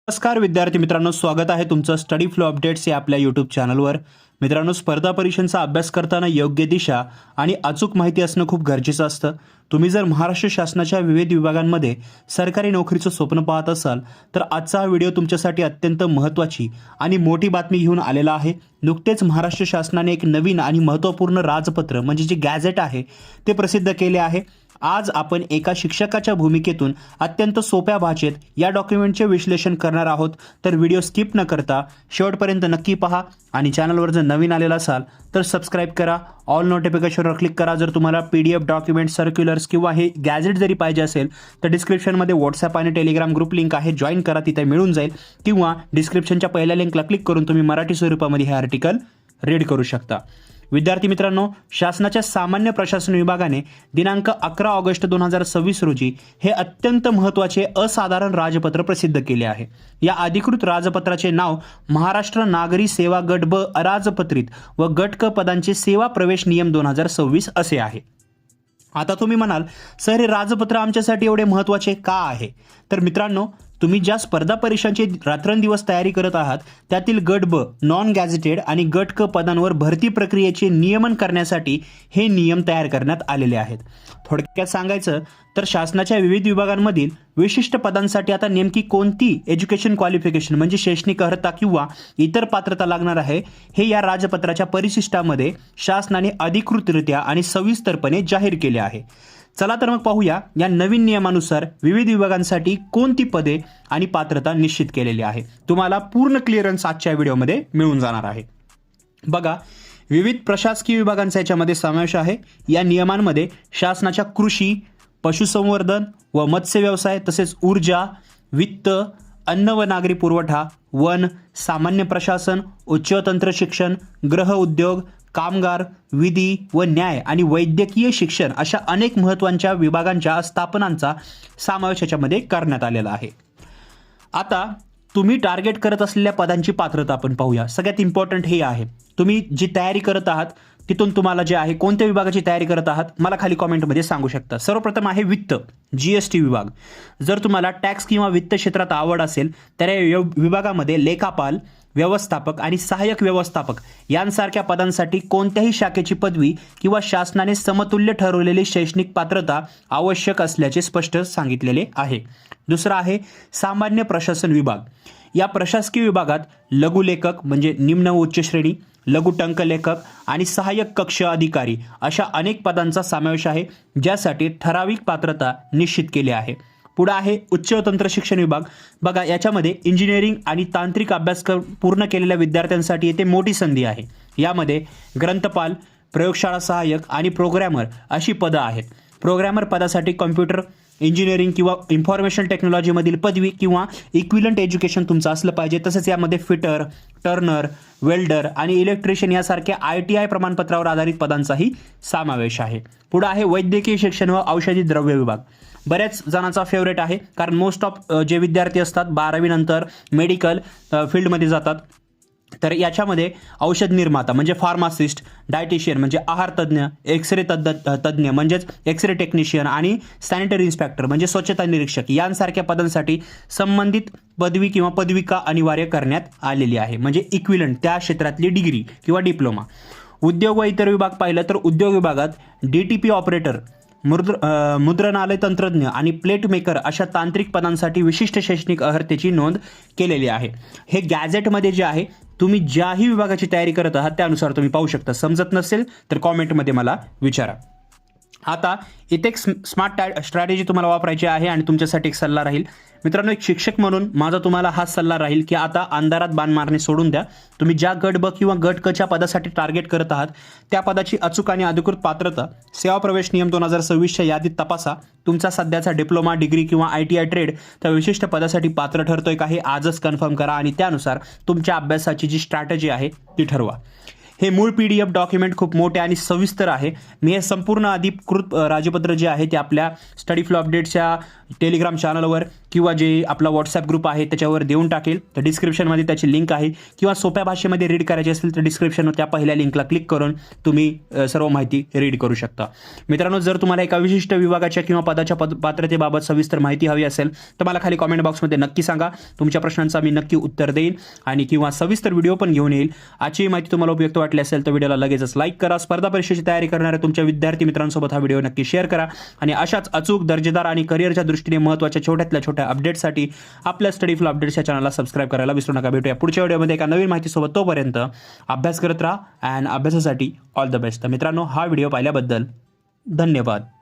नमस्कार विद्यार्थी मित्रांनो, स्वागत आहे तुमचं स्टडी फ्लो अपडेट्स या आपल्या यूट्यूब चॅनलवर. मित्रांनो, स्पर्धा परीक्षांचा अभ्यास करताना योग्य दिशा आणि अचूक माहिती असणं खूप गरजेचं असतं. तुम्ही जर महाराष्ट्र शासनाच्या विविध विभागांमध्ये सरकारी नोकरीचं स्वप्न पाहत असाल तर आजचा हा व्हिडिओ तुमच्यासाठी अत्यंत महत्त्वाची आणि मोठी बातमी घेऊन आलेला आहे. नुकतेच महाराष्ट्र शासनाने एक नवीन आणि महत्त्वपूर्ण राजपत्र म्हणजे जे गॅझेट आहे ते प्रसिद्ध केले आहे. आज आपण एका शिक्षकाच्या भूमिकेतून अत्यंत सोप्या भाषेत या डॉक्युमेंटचे विश्लेषण करणार आहोत. तर व्हिडिओ स्किप न करता शेवटपर्यंत नक्की पहा आणि चॅनलवर जर नवीन आलेला असाल तर सबस्क्राईब करा, ऑल नोटिफिकेशनवर क्लिक करा. जर तुम्हाला PDF डॉक्युमेंट, सर्क्युलर्स किंवा हे गॅझेट जरी पाहिजे असेल तर डिस्क्रिप्शनमध्ये व्हॉट्सॲप आणि टेलिग्राम ग्रुप लिंक आहे, जॉईन करा, तिथे मिळून जाईल. किंवा डिस्क्रिप्शनच्या पहिल्या लिंकला क्लिक करून तुम्ही मराठी स्वरूपामध्ये हे आर्टिकल रीड करू शकता. विद्यार्थी मित्रांनो, शासनाच्या सामान्य प्रशासन विभागाने दिनांक 11 ऑगस्ट 2026 रोजी हे अत्यंत महत्त्वाचे असाधारण राजपत्र प्रसिद्ध केले आहे. या अधिकृत राजपत्राचे नाव महाराष्ट्र नागरी सेवा गट ब अराजपत्रित व गट क पदांचे सेवा प्रवेश नियम 2026 असे आहे. आता तुम्ही म्हणाल, सर हे राजपत्र आमच्यासाठी एवढे महत्त्वाचे का आहे? तर मित्रांनो, तुम्ही ज्या स्पर्धा परीक्षांची रात्रंदिवस तयारी करत आहात त्यातील गट ब नॉन गॅझेटेड आणि गट क पदांवर भरती प्रक्रियेचे नियमन करण्यासाठी हे नियम तयार करण्यात आलेले आहेत. थोडक्यात सांगायचं तर शासनाच्या विविध विभागांमधील विशिष्ट पदांसाठी आता नेमकी कोणती एज्युकेशन क्वालिफिकेशन म्हणजे शैक्षणिक अर्हता किंवा इतर पात्रता लागणार आहे हे या राजपत्राच्या परिशिष्टामध्ये शासनाने अधिकृतरित्या आणि सविस्तरपणे जाहीर केले आहे. चला तर मग पाहूया या नवीन नियमानुसार विविध विभागांसाठी कोणती पदे आणि पात्रता निश्चित केलेली आहे. तुम्हाला पूर्ण क्लिअरन्स आजच्या व्हिडिओमध्ये मिळून जाणार आहे. बघा, विविध प्रशासकीय विभागांचा याच्यामध्ये समावेश आहे. या नियमांमध्ये शासनाच्या कृषी, पशुसंवर्धन व मत्स्य व्यवसाय, तसेच ऊर्जा, वित्त, अन्न व नागरी पुरवठा, वन, सामान्य प्रशासन, उच्च तंत्र शिक्षण, गृह उद्योग, कामगार, विधी व न्याय आणि वैद्यकीय शिक्षण अशा अनेक महत्त्वाच्या विभागांच्या स्थापनांचा समावेश याच्यामध्ये करण्यात आलेला आहे. आता तुम्ही टार्गेट करत असलेल्या पदांची पात्रता आपण पाहूया. सगळ्यात इम्पॉर्टंट हे आहे, तुम्ही जी तयारी करत आहात तिथून तुम्हाला जे आहे कोणत्या विभागाची तयारी करत आहात मला खाली कॉमेंटमध्ये सांगू शकता. सर्वप्रथम आहे वित्त, GST विभाग. जर तुम्हाला टॅक्स किंवा वित्त क्षेत्रात आवड असेल तर या विभागामध्ये लेखापाल, व्यवस्थापक आणि सहाय्यक व्यवस्थापक यांसारख्या पदांसाठी कोणत्याही शाखेची पदवी किंवा शासनाने समतुल्य ठरवलेली शैक्षणिक पात्रता आवश्यक असल्याचे स्पष्ट सांगितलेले आहे. दुसरा आहे सामान्य प्रशासन विभाग. या प्रशासकीय विभागात लघुलेखक म्हणजे निम्न व उच्च श्रेणी, लघुटंक लेखक आणि सहाय्यक कक्ष अधिकारी अशा अनेक पदांचा समावेश आहे, ज्यासाठी ठराविक पात्रता निश्चित केली आहे. पुढे आहे उच्च तंत्र शिक्षण विभाग. बघा, याच्यामध्ये इंजिनिअरिंग आणि तांत्रिक अभ्यासक्रम पूर्ण केलेल्या विद्यार्थ्यांसाठी येथे मोठी संधी आहे. यामध्ये ग्रंथपाल, प्रयोगशाळा सहाय्यक आणि प्रोग्रॅमर अशी पदं आहेत. प्रोग्रॅमर पदासाठी कॉम्प्युटर इंजिनिअरिंग किंवा इन्फॉर्मेशन टेक्नॉलॉजीमधील पदवी किंवा इक्विलंट एज्युकेशन तुमचं असलं पाहिजे. तसेच यामध्ये फिटर, टर्नर, वेल्डर आणि इलेक्ट्रिशियन यासारख्या ITI प्रमाणपत्रावर आधारित पदांचाही समावेश आहे. पुढे आहे वैद्यकीय शिक्षण व औषधी द्रव्य विभाग. बऱ्याच जणांचा फेवरेट आहे, कारण मोस्ट ऑफ जे विद्यार्थी असतात 12वी नंतर मेडिकल फील्डमध्ये जातात. तर याच्यामध्ये औषध निर्माता म्हणजे फार्मासिस्ट, डायटिशियन म्हणजे आहार तज्ज्ञ, एक्सरे तज्ज्ञ म्हणजेच एक्सरे टेक्निशियन आणि सॅनिटरी इन्स्पेक्टर म्हणजे स्वच्छता निरीक्षक यांसारख्या पदांसाठी संबंधित पदवी किंवा पदविका अनिवार्य करण्यात आलेली आहे, म्हणजे इक्विलंट त्या क्षेत्रातली डिग्री किंवा डिप्लोमा. उद्योग व इतर विभाग पाहिलं तर उद्योग विभागात DTP ऑपरेटर, मुद्रणालय तंत्रज्ञ आणि प्लेट मेकर अशा तांत्रिक पदांसाठी विशिष्ट शैक्षणिक अर्हतेची नोंद केलेली आहे. हे गॅझेटमध्ये जे आहे तुम्ही ज्याही विभागाची तयारी करत आहात त्यानुसार तुम्ही पाहू शकता. समजत नसेल तर कॉमेंटमध्ये मला विचारा. आता इथे एक स्मार्ट स्ट्रॅटेजी तुम्हाला वापरायची आहे आणि तुमच्यासाठी एक सल्ला राहील. मित्रांनो, एक शिक्षक म्हणून माझा तुम्हाला हा सल्ला राहील की आता अंधारात बाण मारणे सोडून द्या. तुम्ही ज्या गट ब किंवा गट क च्या पदासाठी टार्गेट करत आहात त्या पदाची अचूक आणि अधिकृत पात्रता सेवा प्रवेश नियम 2026च्या यादीत तपासा. तुमचा सध्याचा डिप्लोमा, डिग्री किंवा ITI ट्रेड त्या विशिष्ट पदासाठी पात्र ठरतोय का हे आजच कन्फर्म करा आणि त्यानुसार तुमच्या अभ्यासाची जी स्ट्रॅटेजी आहे ती ठरवा. हे मूळ PDF डॉक्युमेंट खूप मोठे आणि सविस्तर आहे. मी हे संपूर्ण अधिकृत राजपत्र जे आहे ते आपल्या स्टडी फ्लो अपडेट्सच्या टेलिग्राम चॅनलवर किंवा जे आपला व्हॉट्सॲप ग्रुप आहे त्याच्यावर देऊन टाकेल. तर डिस्क्रिप्शनमध्ये त्याची लिंक आहे किंवा सोप्या भाषेमध्ये रीड करायची असेल तर डिस्क्रिप्शनवर त्या पहिल्या लिंकला क्लिक करून तुम्ही सर्व माहिती रीड करू शकता. मित्रांनो, जर तुम्हाला एका विशिष्ट विभागाच्या किंवा पदाच्या पात्रतेबाबत सविस्तर माहिती हवी असेल तर मला खाली कॉमेंट बॉक्समध्ये नक्की सांगा. तुमच्या प्रश्नांचा मी नक्की उत्तर देईन आणि किंवा सविस्तर व्हिडिओ पण घेऊन येईल. आजची माहिती तुम्हाला उपयुक्त वाटली असेल तर व्हिडिओला लगेचच लाईक करा. स्पर्धा परीक्षेची तयारी करणाऱ्या तुमच्या विद्यार्थी मित्रांसोबत हा व्हिडिओ नक्की शेअर करा आणि अशाच अचूक, दर्जेदार आणि करिअरच्या दृष्टीने महत्त्वाच्या छोट्यातल्या छोट्या अपडेट्ससाठी आपल्या स्टडी फ्लो अपडेट्स या चॅनलला सबस्क्राईब करायला विसरू नका. भेटूया पुढच्या व्हिडिओमध्ये एका नवीन माहितीसोबत. तोपर्यंत अभ्यास करत राहा अँड अभ्यासासाठी ऑल द बेस्ट. तर मित्रांनो, हा व्हिडिओ पाहिल्याबद्दल धन्यवाद.